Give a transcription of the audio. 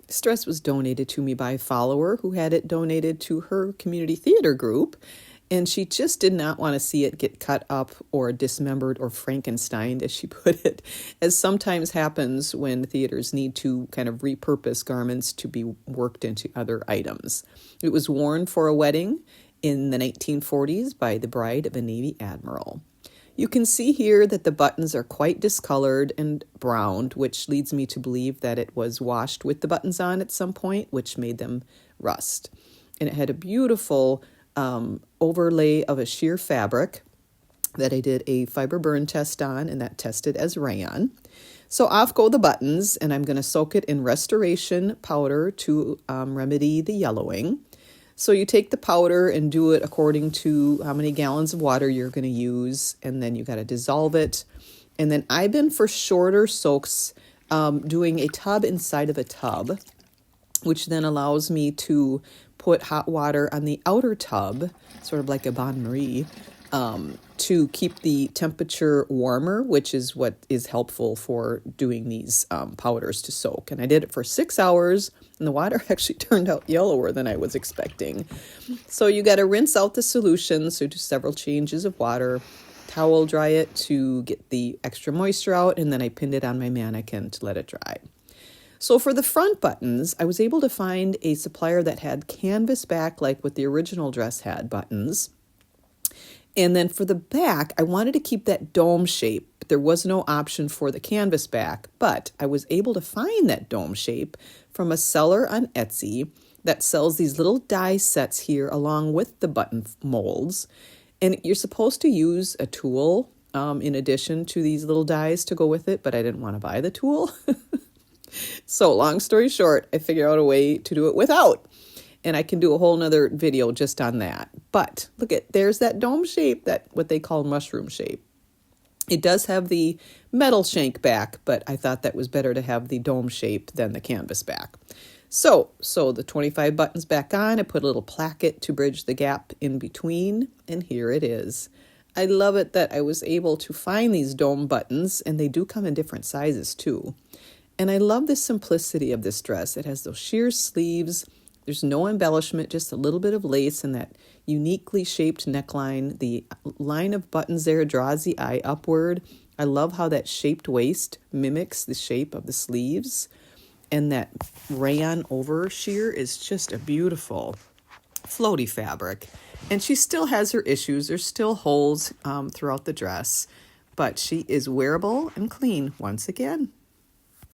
This dress was donated to me by a follower who had it donated to her community theater group, and she just did not want to see it get cut up or dismembered or Frankensteined, as she put it, as sometimes happens when theaters need to kind of repurpose garments to be worked into other items. It was worn for a wedding in the 1940s by the bride of a Navy admiral. You can see here that the buttons are quite discolored and browned, which leads me to believe that it was washed with the buttons on at some point, which made them rust. And it had a beautiful overlay of a sheer fabric that I did a fiber burn test on, and that tested as rayon. So off go the buttons, and I'm going to soak it in restoration powder to remedy the yellowing. So you take the powder and do it according to how many gallons of water you're going to use, and then you got to dissolve it. And then I've been for shorter soaks doing a tub inside of a tub, which then allows me to put hot water on the outer tub, sort of like a bain-marie, to keep the temperature warmer, which is what is helpful for doing these powders to soak. And I did it for 6 hours, and the water actually turned out yellower than I was expecting. So you got to rinse out the solution, so do several changes of water, towel dry it to get the extra moisture out, and then I pinned it on my mannequin to let it dry. So for the front buttons, I was able to find a supplier that had canvas back like what the original dress had buttons. And then for the back, I wanted to keep that dome shape. There was no option for the canvas back, but I was able to find that dome shape from a seller on Etsy that sells these little die sets here along with the button molds. And you're supposed to use a tool in addition to these little dies to go with it, but I didn't want to buy the tool. So long story short, I figured out a way to do it without. And I can do a whole nother video just on that. But look there's that dome shape, that what they call mushroom shape. It does have the metal shank back, but I thought that was better to have the dome shape than the canvas back. So the 25 buttons back on, I put a little placket to bridge the gap in between, and here it is. I love it that I was able to find these dome buttons, and they do come in different sizes too. And I love the simplicity of this dress. It has those sheer sleeves. There's no embellishment, just a little bit of lace and that uniquely shaped neckline. The line of buttons there draws the eye upward. I love how that shaped waist mimics the shape of the sleeves. And that rayon over sheer is just a beautiful floaty fabric. And she still has her issues. There's still holes throughout the dress, but she is wearable and clean once again.